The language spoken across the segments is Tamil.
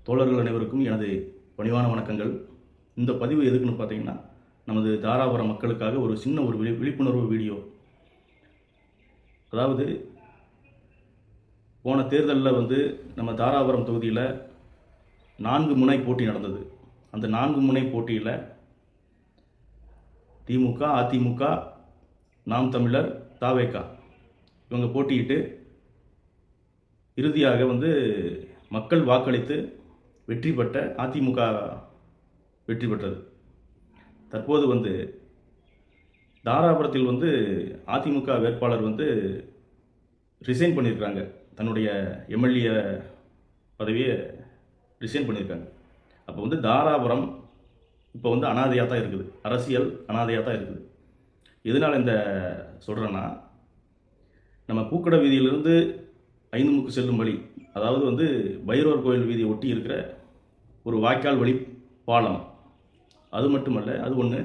தோழர்கள் அனைவருக்கும் எனது பணிவான வணக்கங்கள். இந்த பதிவு எதுக்குன்னு பார்த்தீங்கன்னா, நமது தாராபுரம் மக்களுக்காக ஒரு சின்ன ஒரு விழிப்புணர்வு வீடியோ. அதாவது போன தேர்தலில் நம்ம தாராபுரம் தொகுதியில் 4 முனை போட்டி நடந்தது. அந்த 4 முனை போட்டியில் திமுக, அதிமுக, நாம் தமிழர், தாவேகா இவங்க போட்டியிட்டு இறுதியாக மக்கள் வாக்களித்து வெற்றி பெற்ற அதிமுக வெற்றி பெற்றது. தற்போது தாராபுரத்தில் அதிமுக வேட்பாளர் ரிசைன் பண்ணியிருக்காங்க. தன்னுடைய எம்எல்ஏ பதவியை ரிசைன் பண்ணியிருக்காங்க. அப்போ தாராபுரம் இப்போ அனாதையாக தான் இருக்குது, அரசியல் அனாதையாக தான் இருக்குது. எதனால் இந்த சொல்கிறேன்னா, நம்ம பூக்கடை வீதியிலிருந்து 5 முக்கு செல்லும் வழி, அதாவது பைரவர் கோயில் வீதியை ஒட்டி இருக்கிற ஒரு வாய்க்கால் வழி பாலம். அது மட்டுமல்ல, அது ஒன்று.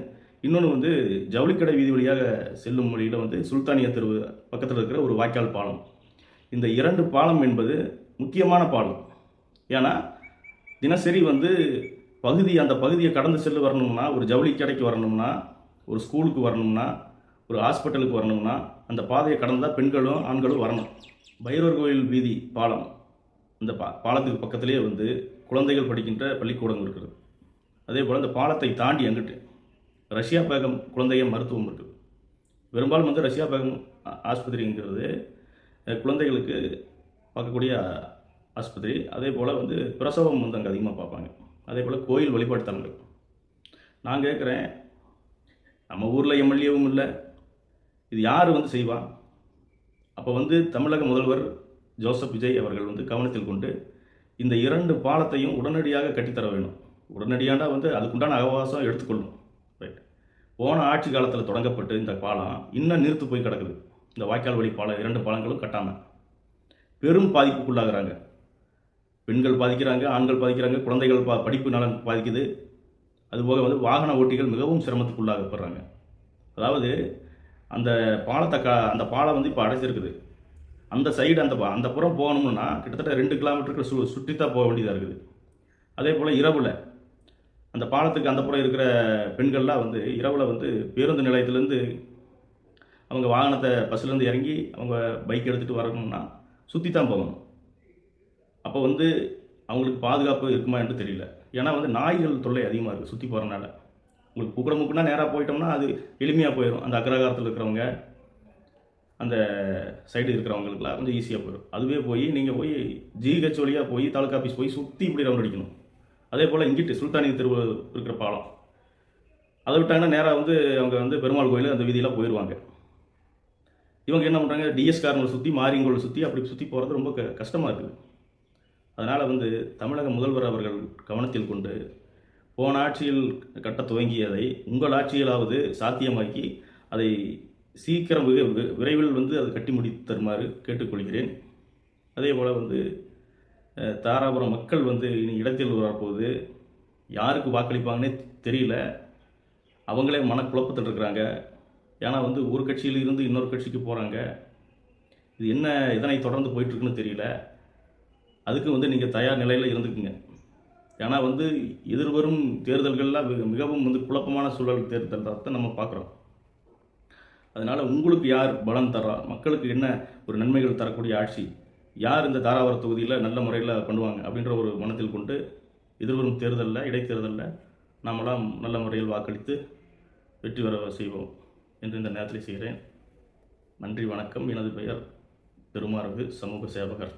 இன்னொன்று ஜவுளிக்கடை வீதி வழியாக செல்லும் வழியில் சுல்தானிய தெரு பக்கத்தில் இருக்கிற ஒரு வாய்க்கால் பாலம். இந்த 2 பாலம் என்பது முக்கியமான பாலம். ஏன்னா தினசரி அந்த பகுதியை கடந்து செல்லு வரணும்னா, ஒரு ஜவுளி கடைக்கு வரணும்னா, ஒரு ஸ்கூலுக்கு வரணும்னா, ஒரு ஹாஸ்பிட்டலுக்கு வரணும்னா அந்த பாதையை கடந்தால் பெண்களும் ஆண்களும் வரணும். பைரவர் கோயில் வீதி பாலம், அந்த பாலத்துக்கு பக்கத்திலே குழந்தைகள் படிக்கின்ற பள்ளிக்கூடம் இருக்கிறது. அதே போல் இந்த பாலத்தை தாண்டி அங்கிட்டு ரஷ்யா பேகம் குழந்தைகள் மருத்துவம் இருக்குது. பெரும்பாலும் ரஷ்யா பேகம் ஆஸ்பத்திரிங்கிறது குழந்தைகளுக்கு பார்க்கக்கூடிய ஆஸ்பத்திரி. அதே போல் பிரசவம் அங்கே அதிகமாக பார்ப்பாங்க. அதே போல் கோயில் வழிபாட்டு தலங்கள். நான் கேட்குறேன், நம்ம ஊரில் எம்எல்ஏவும் இல்லை, இது யார் செய்வா? அப்போ தமிழக முதல்வர் ஜோசப் விஜய் அவர்கள் கவனத்தில் கொண்டு இந்த 2 பாலத்தையும் உடனடியாக கட்டித்தர வேணும். உடனடியாண்டா அதுக்குண்டான அவகாசம் எடுத்துக்கொள்ளணும். ரைட். போன ஆட்சி காலத்தில் தொடங்கப்பட்டு இந்த பாலம் இன்னும் நீர்த்து போய் கிடக்குது. இந்த வாய்க்கால் வழி பாலம் 2 பாலங்களும் கட்டாமல் பெரும் பாதிப்புக்குள்ளாகிறாங்க. பெண்கள் பாதிக்கிறாங்க, ஆண்கள் பாதிக்கிறாங்க, குழந்தைகள் படிப்பு நலன் பாதிக்குது. அதுபோக வாகன ஓட்டிகள் மிகவும் சிரமத்துக்குள்ளாகப்படுறாங்க. அதாவது அந்த அந்த பாலம் இப்போ அடைச்சிருக்குது. அந்த சைடு அந்த புறம் போகணும்னா கிட்டத்தட்ட 2 கிலோமீட்டருக்கு சுற்றித்தான் போக வேண்டியதாக இருக்குது. அதே போல் இரவில் அந்த பாலத்துக்கு அந்த புறம் இருக்கிற பெண்கள்லாம் இரவில் பேருந்து நிலையத்திலேருந்து அவங்க வாகனத்தை பஸ்ஸுலேருந்து இறங்கி அவங்க பைக் எடுத்துகிட்டு வரணும்னா சுற்றி தான் போகணும். அப்போ அவங்களுக்கு பாதுகாப்பு இருக்குமா என்று தெரியல. ஏன்னா நாய்கள் தொல்லை அதிகமாக இருக்குது சுற்றி போகிறனால. உங்களுக்கு குக்குடமுக்குன்னா நேராக போயிட்டோம்னா அது எளிமையாக போயிடும். அந்த அக்ரகாரத்தில் இருக்கிறவங்க, அந்த சைடு இருக்கிறவங்களுக்குலாம் கொஞ்சம் ஈஸியாக போயிடும். அதுவே நீங்கள் போய் ஜிஹெச் வழியாக போய் தாலுக்கா ஆஃபீஸ் போய் சுற்றி இப்படி ரவுண்ட் அடிக்கணும். அதே போல் இங்கிட்டு சுல்தானிய தெரு இருக்கிற பாலம், அதை விட்டாங்கன்னா நேராக அவங்க பெருமாள் கோயில் அந்த வீதியெல்லாம் போயிடுவாங்க. இவங்க என்ன பண்ணுறாங்க, டிஎஸ் கார்னரை சுற்றி மாரியங்கோளை சுற்றி அப்படி சுற்றி போகிறது ரொம்ப கஷ்டமாக இருக்குது. அதனால் தமிழக முதல்வர் அவர்கள் கவனத்தில் கொண்டு போன ஆட்சியில் கட்ட துவங்கியதை உங்கள் ஆட்சியிலாவது சாத்தியமாக்கி அதை சீக்கிரம் விரைவில் அதை கட்டி முடித்து தருமாறு கேட்டுக்கொள்கிறேன். அதே போல் தாராபுரம் மக்கள் இனி இடத்தில் வரப்போகுது. யாருக்கு வாக்களிப்பாங்கன்னே தெரியல. அவங்களே மனக்குழப்பத்தில் இருக்கிறாங்க. ஏன்னா ஒரு கட்சியில் இருந்து இன்னொரு கட்சிக்கு போகிறாங்க. இது என்ன இதனை தொடர்ந்து போயிட்டுருக்குன்னு தெரியல. அதுக்கு நீங்கள் தயார் நிலையில் இருந்துக்குங்க. ஏன்னா எதிர்வரும் தேர்தல்கள்லாம் மிகவும் குழப்பமான சூழல் தேர்தல் தான் நம்ம பார்க்குறோம். அதனால் உங்களுக்கு யார் பலம் தர்றா, மக்களுக்கு என்ன ஒரு நன்மைகள் தரக்கூடிய ஆட்சி, யார் இந்த தாராபுரம் தொகுதியில் நல்ல முறையில் பண்ணுவாங்க அப்படின்ற ஒரு மனத்தில் கொண்டு எதிர்வரும் தேர்தலில், இடைத்தேர்தலில் நாமெல்லாம் நல்ல முறையில் வாக்களித்து வெற்றி பெற செய்வோம் என்று இந்த நேரத்தில் செய்கிறேன். நன்றி, வணக்கம். எனது பெயர் திருமாரகு, சமூக சேவகர்.